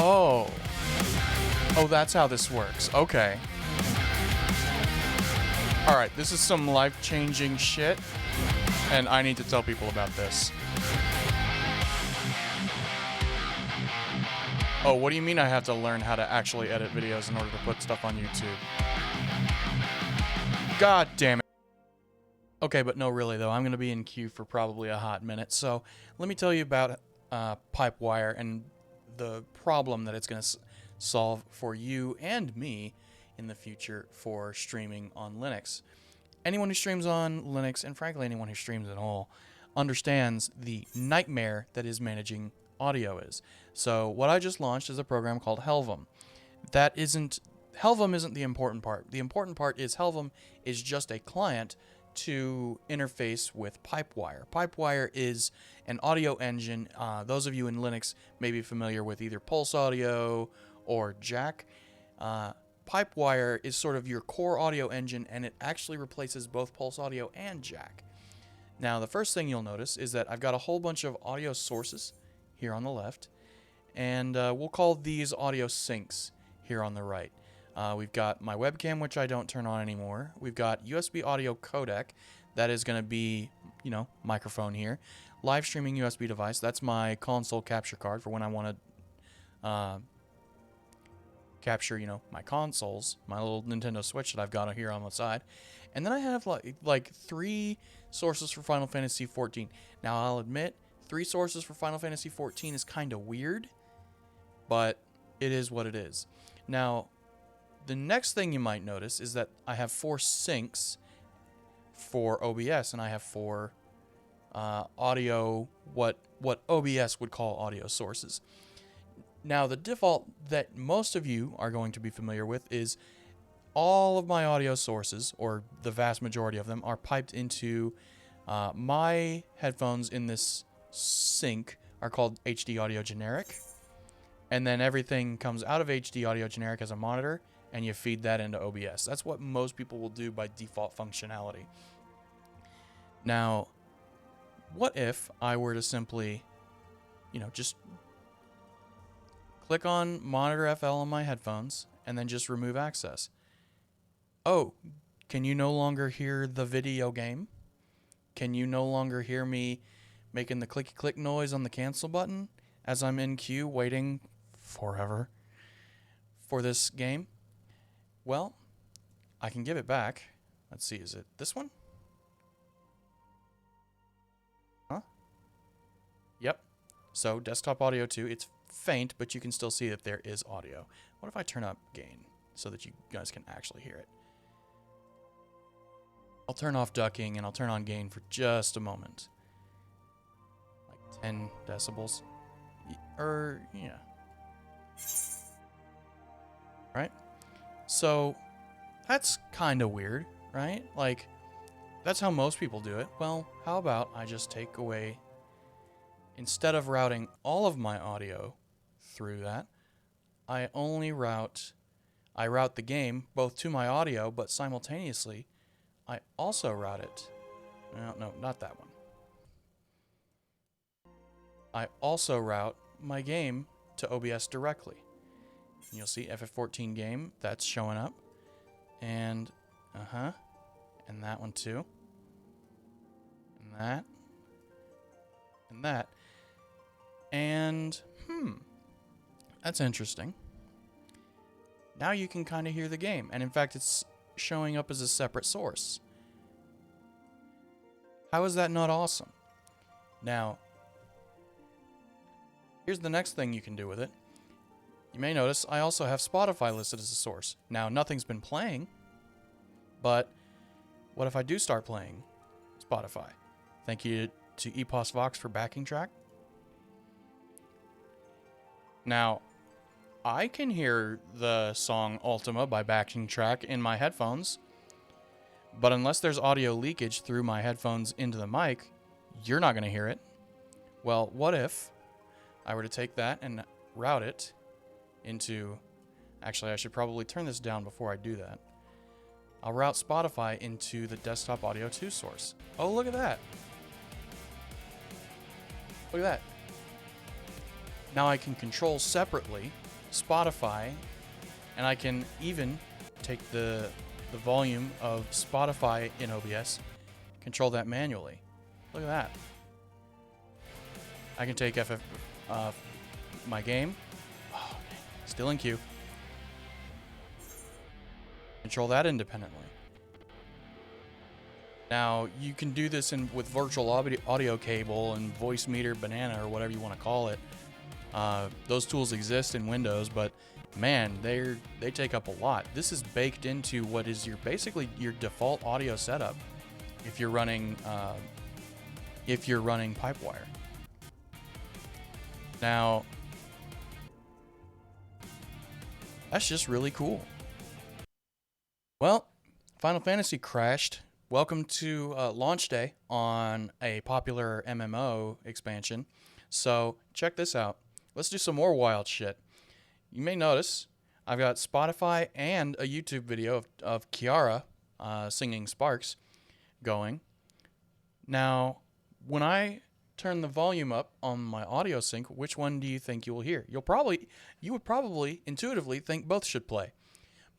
Oh. Oh, that's how this works. Okay. Alright, this is some life-changing shit, and I need to tell people about this. Oh, what do you mean I have to learn how to actually edit videos in order to put stuff on YouTube? God damn it. Okay, but no, really, though. I'm going to be in queue for probably a hot minute, so let me tell you about PipeWire and the problem that it's going to solve for you and me in the future for streaming on Linux. Anyone who streams on Linux, and frankly anyone who streams at all, understands the nightmare that is managing audio is. So what I just launched is a program called Helvum. Helvum isn't the important part. The important part is Helvum is just a client to interface with PipeWire. PipeWire is an audio engine. Those of you in Linux may be familiar with either Pulse Audio or Jack. PipeWire is sort of your core audio engine, and it actually replaces both Pulse Audio and Jack. Now, the first thing you'll notice is that I've got a whole bunch of audio sources here on the left, and we'll call these audio sinks here on the right. We've got my webcam, which I don't turn on anymore. We've got USB audio codec. That is going to be, microphone here. Live streaming USB device. That's my console capture card for when I want to capture, my consoles, my little Nintendo Switch that I've got here on the side. And then I have like 3 sources for Final Fantasy XIV. Now, I'll admit, 3 sources for Final Fantasy XIV is kind of weird, but it is what it is. Now, the next thing you might notice is that I have 4 sinks for OBS, and I have 4 audio, what OBS would call audio sources. Now, the default that most of you are going to be familiar with is all of my audio sources, or the vast majority of them, are piped into my headphones in this sink are called HD Audio Generic. And then everything comes out of HD Audio Generic as a monitor, and you feed that into OBS. That's what most people will do by default functionality. Now, what if I were to simply, just click on Monitor FL on my headphones, and then just remove access? Oh, can you no longer hear the video game? Can you no longer hear me making the clicky click noise on the cancel button as I'm in queue waiting forever for this game? Well, I can give it back. Let's see, is it this one? Huh? Yep. So, desktop audio 2, it's faint, but you can still see that there is audio. What if I turn up gain so that you guys can actually hear it? I'll turn off ducking and I'll turn on gain for just a moment. Like 10 decibels. Yeah. Right? So, that's kind of weird, right? Like, that's how most people do it. Well, how about I just take away, instead of routing all of my audio through that, I route the game both to my audio, but simultaneously, I also route it. No, not that one. I also route my game to OBS directly. And you'll see FF14 game, that's showing up. And, and that one too. And that. And that. And, that's interesting. Now you can kind of hear the game. And in fact, it's showing up as a separate source. How is that not awesome? Now, here's the next thing you can do with it. You may notice I also have Spotify listed as a source. Now, nothing's been playing, but what if I do start playing Spotify? Thank you to Epos Vox for backing track. Now, I can hear the song Ultima by backing track in my headphones, but unless there's audio leakage through my headphones into the mic, you're not going to hear it. Well, what if I were to take that and route it into... Actually, I should probably turn this down before I do that. I'll route Spotify into the desktop audio 2 source. Oh, look at that. Look at that. Now I can control separately Spotify, and I can even take the volume of Spotify in OBS, control that manually. Look at that. I can take my game, still in queue, control that independently. Now, you can do this with virtual audio cable and voice meter banana or whatever you want to call it. Those tools exist in Windows, but man, they take up a lot. This is baked into what is basically your default audio setup if you're running PipeWire. Now, that's just really cool. Well, Final Fantasy crashed. Welcome to launch day on a popular MMO expansion. So check this out. Let's do some more wild shit. You may notice I've got Spotify and a YouTube video of Kiara singing Sparks going. Now, when I turn the volume up on my audio sync, which one do you think you will hear? You would probably intuitively think both should play.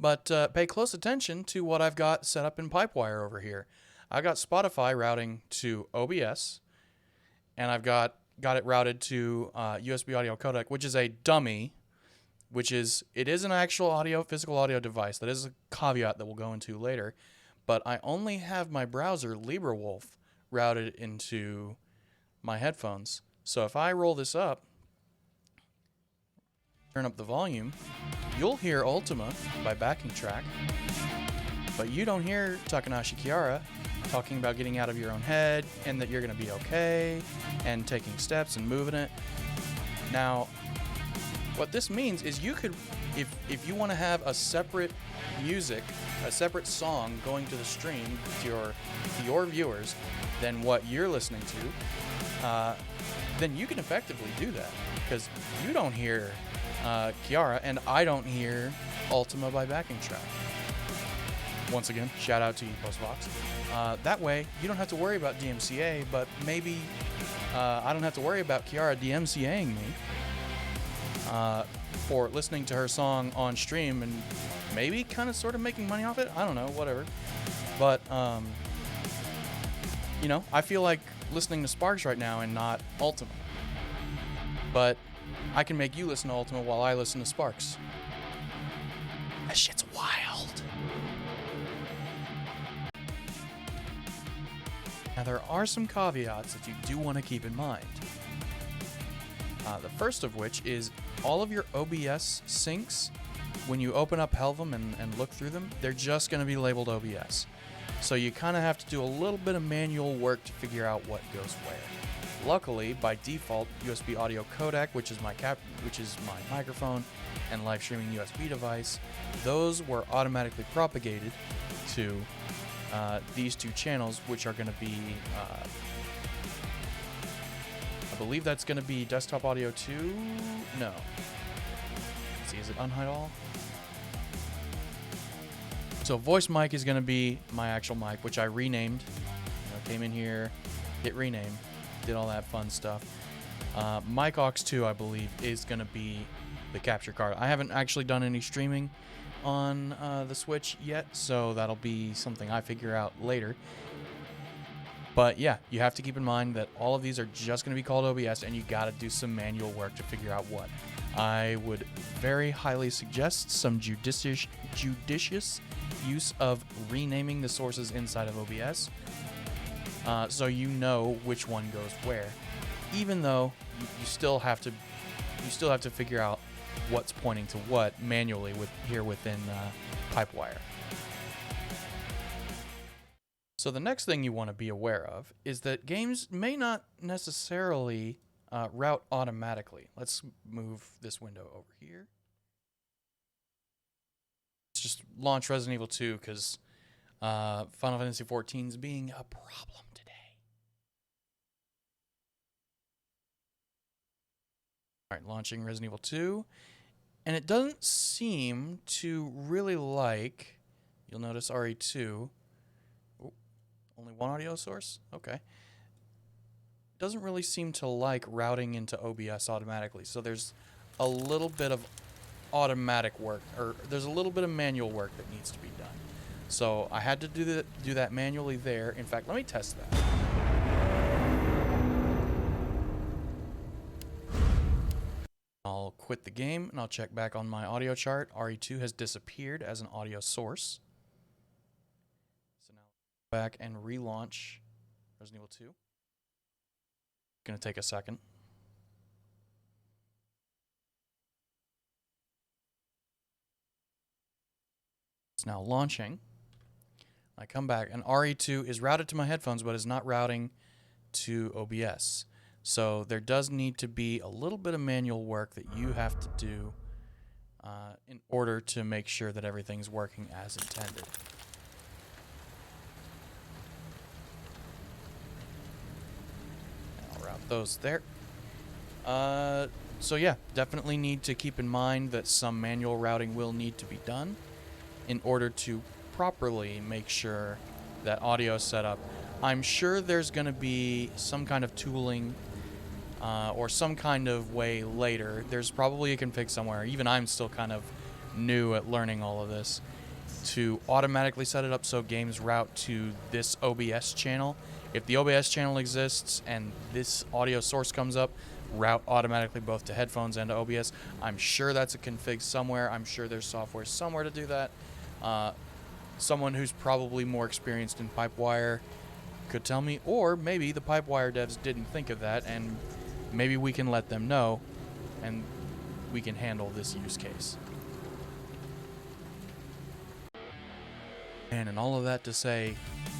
But pay close attention to what I've got set up in PipeWire over here. I got Spotify routing to OBS, and I've got it routed to USB audio codec, which is a dummy. It is an actual physical audio device. That is a caveat that we'll go into later. But I only have my browser LibreWolf routed into my headphones. So if I roll this up, turn up the volume, you'll hear Ultima by backing track, but you don't hear Takanashi Kiara talking about getting out of your own head and that you're going to be okay and taking steps and moving it. Now, what this means is you could, if you want to have a separate song going to the stream to your viewers than what you're listening to, then you can effectively do that because you don't hear Kiara, and I don't hear Ultima by backing track. Once again, shout out to ePostvox. That way, you don't have to worry about DMCA, but maybe I don't have to worry about Kiara DMCAing me for listening to her song on stream and maybe kind of sort of making money off it. I don't know, whatever. But, I feel like listening to Sparks right now and not Ultima. But I can make you listen to Ultima while I listen to Sparks. That shit's wild. Now, there are some caveats that you do want to keep in mind. The first of which is all of your OBS syncs, when you open up Helvum and look through them, they're just going to be labeled OBS. So you kind of have to do a little bit of manual work to figure out what goes where. Luckily, by default, USB audio codec, which is my microphone and live streaming USB device, those were automatically propagated to these two channels, which are going to be, I believe that's going to be desktop audio 2. No. Let's see, is it unhide all? So voice mic is going to be my actual mic, which I renamed. Came in here, hit rename. Did all that fun stuff. Mic aux 2, I believe, is going to be the capture card. I haven't actually done any streaming on the Switch yet, so that'll be something I figure out later. But yeah, you have to keep in mind that all of these are just going to be called OBS, and you got to do some manual work to figure out what. I would very highly suggest some judicious use of renaming the sources inside of OBS. So you know which one goes where, even though you still have to figure out what's pointing to what manually within PipeWire. So the next thing you want to be aware of is that games may not necessarily route automatically. Let's move this window over here. Let's just launch Resident Evil 2 because Final Fantasy XIV is being a problem today. All right, launching Resident Evil 2. And it doesn't seem to really like, you'll notice RE2. Oh, only one audio source? Okay. Doesn't really seem to like routing into OBS automatically. So there's a little bit of automatic work, or there's a little bit of manual work that needs to be done. So I had to do that manually there. In fact, let me test that. I'll quit the game and I'll check back on my audio chart. RE2 has disappeared as an audio source. So now I'll go back and relaunch Resident Evil 2. It's going to take a second. It's now launching. I come back and RE2 is routed to my headphones but is not routing to OBS. So there does need to be a little bit of manual work that you have to do in order to make sure that everything's working as intended. I'll route those there. So yeah, definitely need to keep in mind that some manual routing will need to be done in order to properly make sure that audio is set up. I'm sure there's going to be some kind of tooling or some kind of way later. There's probably a config somewhere. Even I'm still kind of new at learning all of this, to automatically set it up so games route to this OBS channel. If the OBS channel exists and this audio source comes up, route automatically both to headphones and to OBS. I'm sure that's a config somewhere. I'm sure there's software somewhere to do that. Someone who's probably more experienced in PipeWire could tell me, or maybe the PipeWire devs didn't think of that, and maybe we can let them know and we can handle this use case. And all of that to say,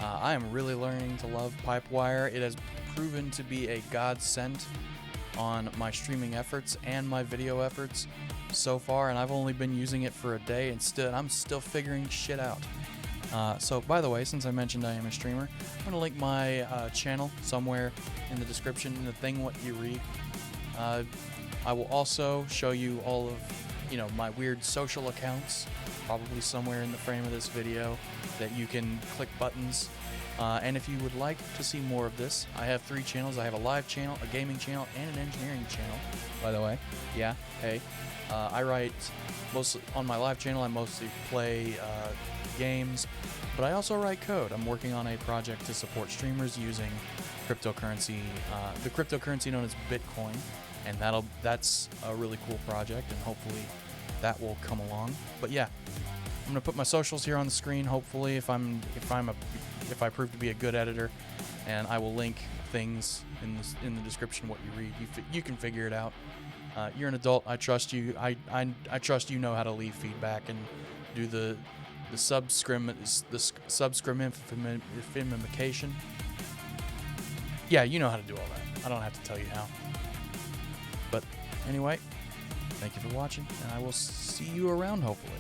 I am really learning to love PipeWire. It has proven to be a godsend on my streaming efforts and my video efforts so far, and I've only been using it for a day, and I'm still figuring shit out. So by the way, since I mentioned I am a streamer, I'm going to link my channel somewhere in the description, in the thing what you read. I will also show you all of, my weird social accounts, probably somewhere in the frame of this video, that you can click buttons. And if you would like to see more of this, I have 3 channels. I have a live channel, a gaming channel, and an engineering channel, by the way. Yeah, hey. I write mostly on my live channel. I mostly play games, but I also write code. I'm working on a project to support streamers using cryptocurrency, the cryptocurrency known as Bitcoin, and that's a really cool project, and hopefully that will come along. But yeah, I'm gonna put my socials here on the screen. Hopefully, if I prove to be a good editor, and I will link things in the description what you read. You can figure it out. You're an adult. I trust you. I trust you know how to leave feedback and do the subscription. Yeah, you know how to do all that. I don't have to tell you how. But anyway, thank you for watching, and I will see you around hopefully.